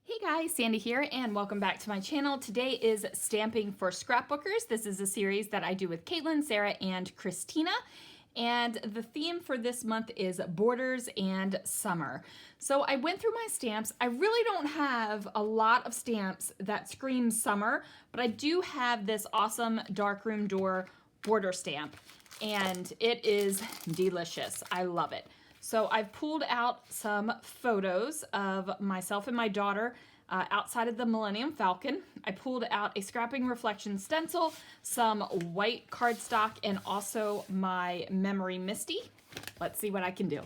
Hey guys, Sandy here and welcome back to my channel. Today is Stamping for Scrapbookers. This is a series that I do with Caitlin, Sarah, and Christina. And the theme for this month is borders and summer. So I went through my stamps. I really don't have a lot of stamps that scream summer, but I do have this awesome Darkroom door border stamp and it is delicious. I love it. So I've pulled out some photos of myself and my daughter outside of the Millennium Falcon. I pulled out a scrapping reflection stencil, some white cardstock, and also my memory Misty. Let's see what I can do.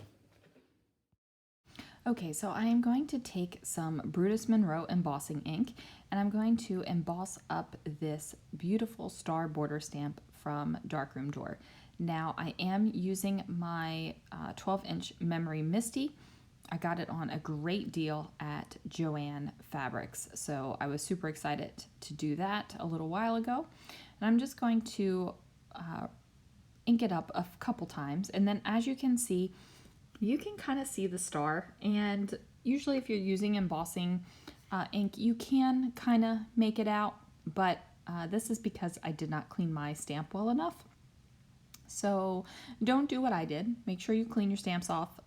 Okay, so I am going to take some Brutus Monroe embossing ink and I'm going to emboss up this beautiful star border stamp from Darkroom Door. Now I am using my 12-inch memory Misty. I got it on a great deal at Joann Fabrics, so I was super excited to do that a little while ago. And I'm just going to ink it up a couple times, and then as you can see, you can kind of see the star, and usually if you're using embossing ink, you can kind of make it out, but this is because I did not clean my stamp well enough. So don't do what I did. Make sure you clean your stamps off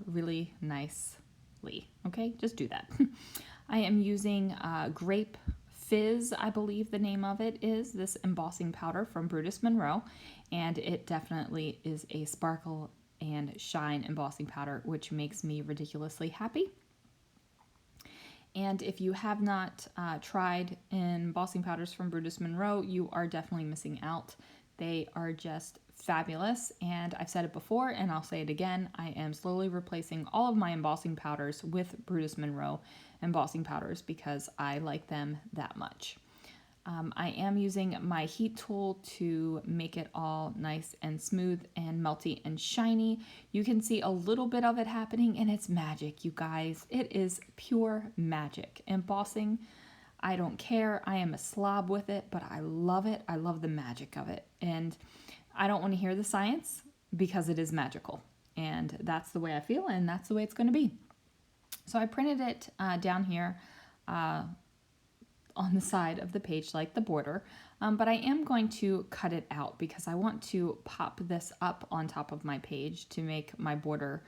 really nicely, okay? Just do that. I am using Grape Fizz, I believe the name of it is, this embossing powder from Brutus Monroe, and it definitely is a sparkle and shine embossing powder, which makes me ridiculously happy. And if you have not tried embossing powders from Brutus Monroe, you are definitely missing out. They are just fabulous, and I've said it before and I'll say it again, I am slowly replacing all of my embossing powders with Brutus Monroe embossing powders because I like them that much. I am using my heat tool to make it all nice and smooth and melty and shiny. You can see a little bit of it happening and it's magic, you guys. It is pure magic. Embossing, I don't care. I am a slob with it, but I love it. I love the magic of it. And I don't want to hear the science because it is magical. And that's the way I feel, and that's the way it's going to be. So I printed it down here on the side of the page like the border, but I am going to cut it out because I want to pop this up on top of my page to make my border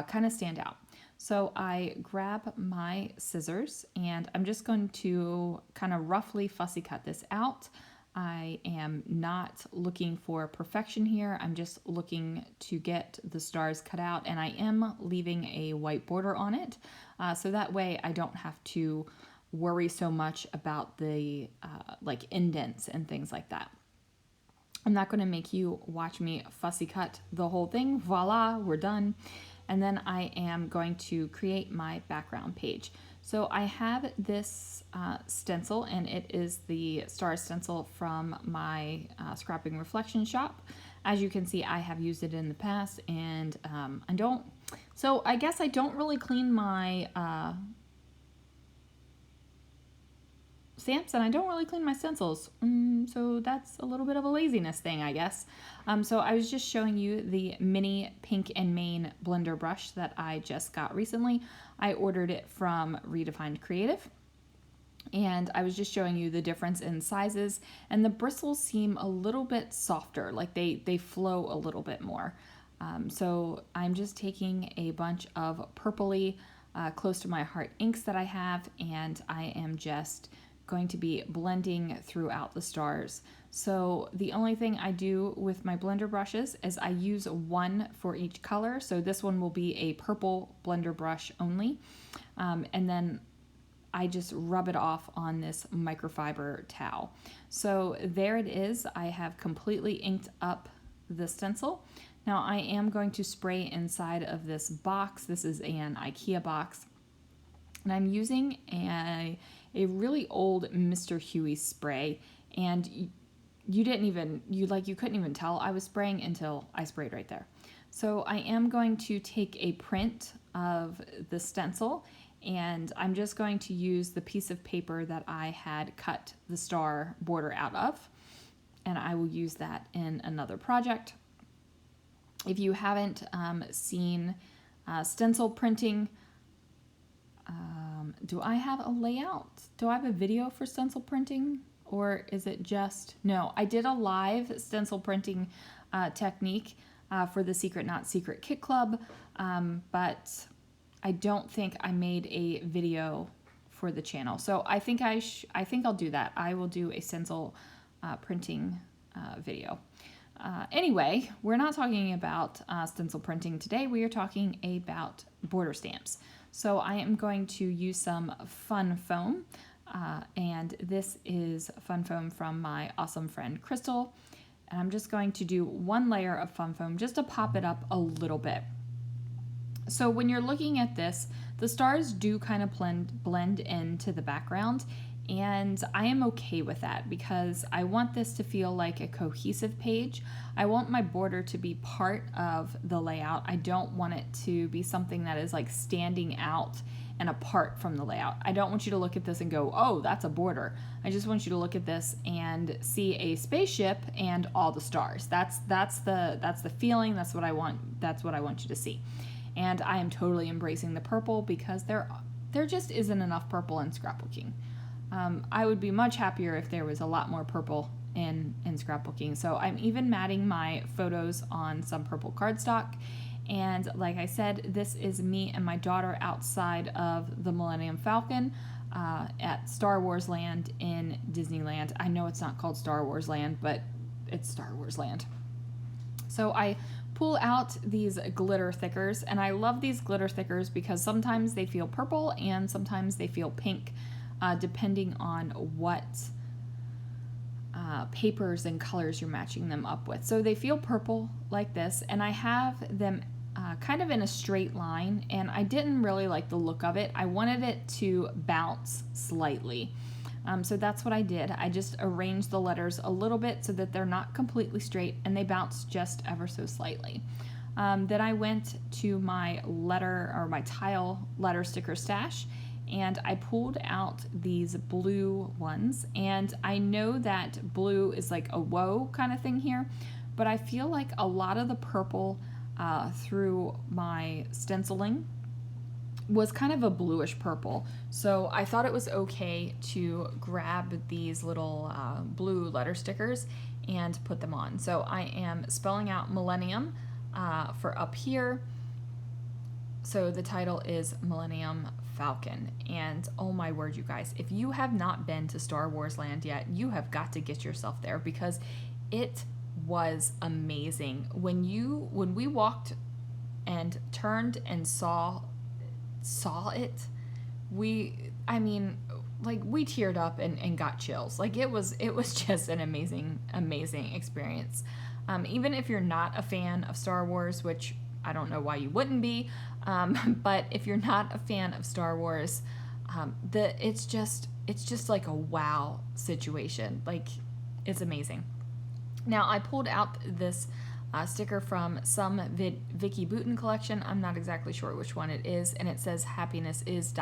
kind of stand out. So I grab my scissors and I'm just going to kind of roughly fussy cut this out. I am not looking for perfection here. I'm just looking to get the stars cut out, and I am leaving a white border on it. So that way I don't have to worry so much about the like indents and things like that. I'm not going to make you watch me fussy cut the whole thing. Voila, we're done. And then I am going to create my background page. So I have this stencil, and it is the star stencil from my scrapping reflection shop. As you can see, I have used it in the past, and I guess I don't really clean my stamps, and I don't really clean my stencils, so that's a little bit of a laziness thing, I guess. So I was just showing you the mini Pink and Main blender brush that I just got recently. I ordered it from Redefined Creative, and I was just showing you the difference in sizes, and the bristles seem a little bit softer, like they flow a little bit more. So I'm just taking a bunch of purpley close to my heart inks that I have, and I am just going to be blending throughout the stars. So the only thing I do with my blender brushes is I use one for each color. So this one will be a purple blender brush only. And then I just rub it off on this microfiber towel. So there it is. I have completely inked up the stencil. Now I am going to spray inside of this box. This is an IKEA box. And I'm using a really old Mr. Huey spray, and you couldn't even tell I was spraying until I sprayed right there. So I am going to take a print of the stencil, and I'm just going to use the piece of paper that I had cut the star border out of, and I will use that in another project. If you haven't seen stencil printing, do I have a layout? Do I have a video for stencil printing? Or is it just, no, I did a live stencil printing technique for the Secret Not Secret Kit Club, but I don't think I made a video for the channel. So I think I think I'll do that. I will do a stencil printing video. Anyway, we're not talking about stencil printing today. We are talking about border stamps. So I am going to use some fun foam, and this is fun foam from my awesome friend Crystal. And I'm just going to do one layer of fun foam just to pop it up a little bit. So when you're looking at this, the stars do kind of blend into the background, and I am okay with that because I want this to feel like a cohesive page. I want my border to be part of the layout. I don't want it to be something that is like standing out and apart from the layout. I don't want you to look at this and go, oh, that's a border. I just want you to look at this and see a spaceship and all the stars. That's the feeling. That's what I want. That's what I want you to see. And I am totally embracing the purple because there just isn't enough purple in scrapbooking. I would be much happier if there was a lot more purple in scrapbooking. So I'm even matting my photos on some purple cardstock. And like I said, this is me and my daughter outside of the Millennium Falcon at Star Wars Land in Disneyland. I know it's not called Star Wars Land, but it's Star Wars Land. So I pull out these glitter thickers, and I love these glitter thickers because sometimes they feel purple and sometimes they feel pink, depending on what papers and colors you're matching them up with. So they feel purple like this, and I have them kind of in a straight line, and I didn't really like the look of it. I wanted it to bounce slightly. So that's what I did. I just arranged the letters a little bit so that they're not completely straight and they bounce just ever so slightly. Then I went to my my tile letter sticker stash, and I pulled out these blue ones. And I know that blue is like a whoa kind of thing here, but I feel like a lot of the purple through my stenciling was kind of a bluish purple. So I thought it was okay to grab these little blue letter stickers and put them on. So I am spelling out Millennium for up here. So the title is Millennium Falcon. And oh my word, you guys, if you have not been to Star Wars Land yet, you have got to get yourself there because it was amazing. When we walked and turned and saw it, we teared up and got chills. Like it was just an amazing experience. Even if you're not a fan of Star Wars, which I don't know why you wouldn't be, but if you're not a fan of Star Wars, it's just like a wow situation. Like it's amazing. Now I pulled out this sticker from some Vicky Bouton collection. I'm not exactly sure which one it is, and it says happiness is ...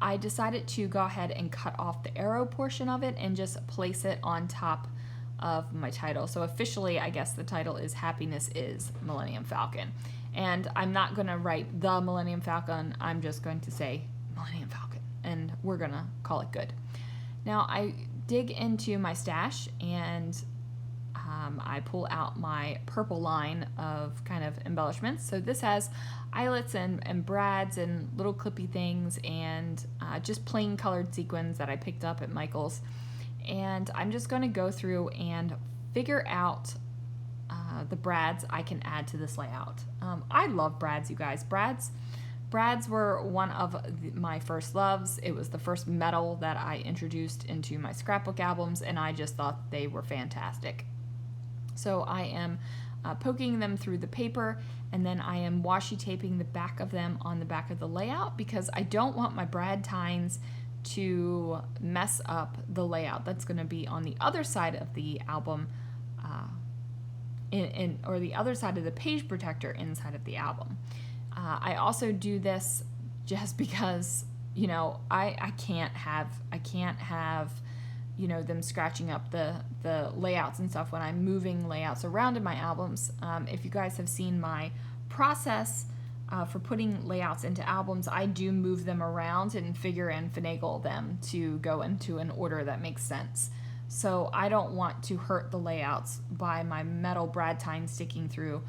I decided to go ahead and cut off the arrow portion of it and just place it on top of my title. So officially, I guess the title is Happiness is Millennium Falcon. And I'm not going to write the Millennium Falcon. I'm just going to say Millennium Falcon, and we're going to call it good. Now I dig into my stash, and I pull out my purple line of kind of embellishments. So this has eyelets and brads and little clippy things and just plain colored sequins that I picked up at Michael's. And I'm just going to go through and figure out the brads I can add to this layout. I love brads, you guys. Brads were one of my first loves. It was the first metal that I introduced into my scrapbook albums, and I just thought they were fantastic. So I am poking them through the paper, and then I am washi taping the back of them on the back of the layout because I don't want my brad tines to mess up the layout that's going to be on the other side of the album, or the other side of the page protector inside of the album. I also do this just because, I can't have them scratching up the layouts and stuff when I'm moving layouts around in my albums. If you guys have seen my process for putting layouts into albums, I do move them around and figure and finagle them to go into an order that makes sense. So I don't want to hurt the layouts by my metal brad tine sticking through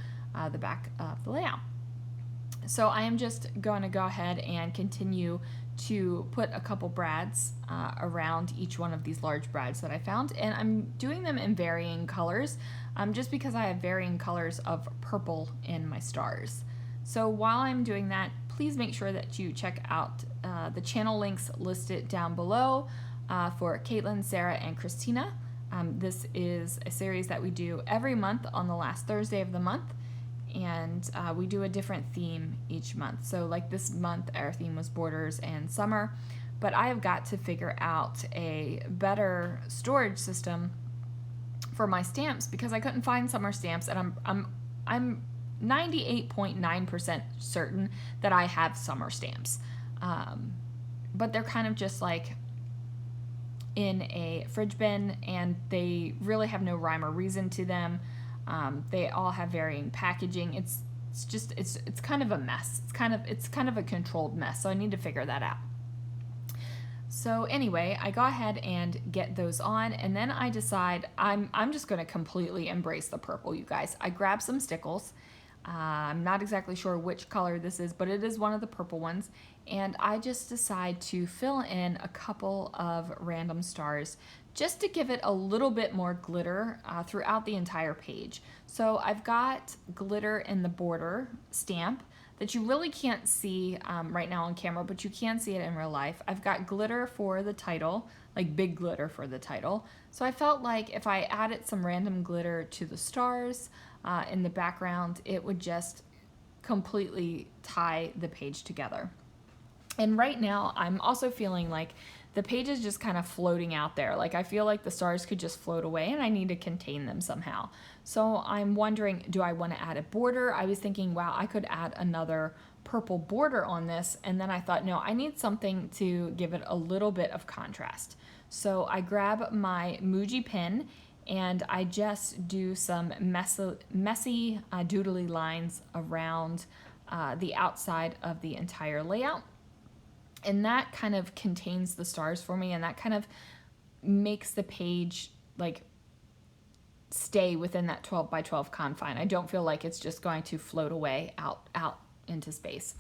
the back of the layout. So I am just going to go ahead and continue to put a couple brads around each one of these large brads that I found, and I'm doing them in varying colors just because I have varying colors of purple in my stars. So while I'm doing that, please make sure that you check out the channel links listed down below for Caitlin, Sarah, and Christina. This is a series that we do every month on the last Thursday of the month, and we do a different theme each month. So like this month, our theme was borders and summer, but I have got to figure out a better storage system for my stamps because I couldn't find summer stamps, and I'm 98.9% certain that I have summer stamps, but they're kind of just like in a fridge bin, and they really have no rhyme or reason to them. They all have varying packaging. It's kind of a mess. It's kind of a controlled mess, so I need to figure that out. So anyway, I go ahead and get those on, and then I decide I'm just going to completely embrace the purple, you guys. I grab some stickles. I'm not exactly sure which color this is, but it is one of the purple ones, and I just decide to fill in a couple of random stars just to give it a little bit more glitter throughout the entire page. So I've got glitter in the border stamp that you really can't see right now on camera, but you can see it in real life. I've got glitter for the title, like big glitter for the title. So I felt like if I added some random glitter to the stars in the background, it would just completely tie the page together. And right now, I'm also feeling like the page is just kind of floating out there. Like I feel like the stars could just float away, and I need to contain them somehow. So I'm wondering, do I want to add a border? I was thinking, wow, I could add another purple border on this. And then I thought, no, I need something to give it a little bit of contrast. So I grab my Muji pen, and I just do some messy doodly lines around the outside of the entire layout. And that kind of contains the stars for me, and that kind of makes the page like stay within that 12 by 12 confine. I don't feel like it's just going to float away out into space.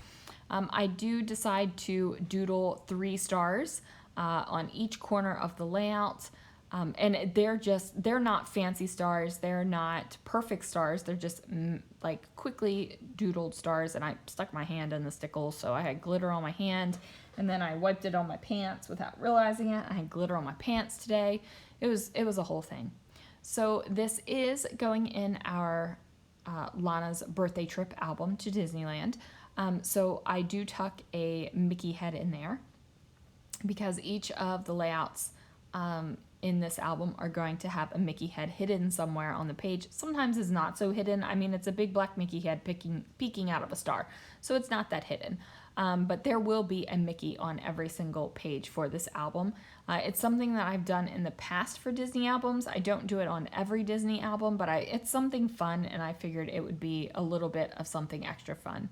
I do decide to doodle 3 stars on each corner of the layout. And they're not fancy stars. They're not perfect stars. They're just like quickly doodled stars. And I stuck my hand in the stickle, so I had glitter on my hand, and then I wiped it on my pants without realizing it. I had glitter on my pants today. It was a whole thing. So this is going in our Lana's birthday trip album to Disneyland. So I do tuck a Mickey head in there because each of the layouts in this album are going to have a Mickey head hidden somewhere on the page. Sometimes it's not so hidden. I mean, it's a big black Mickey head peeking out of a star, so it's not that hidden. But there will be a Mickey on every single page for this album. It's something that I've done in the past for Disney albums. I don't do it on every Disney album, but it's something fun, and I figured it would be a little bit of something extra fun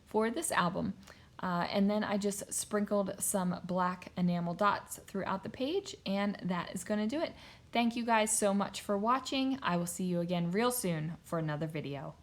for this album. And then I just sprinkled some black enamel dots throughout the page, and that is going to do it. Thank you guys so much for watching. I will see you again real soon for another video.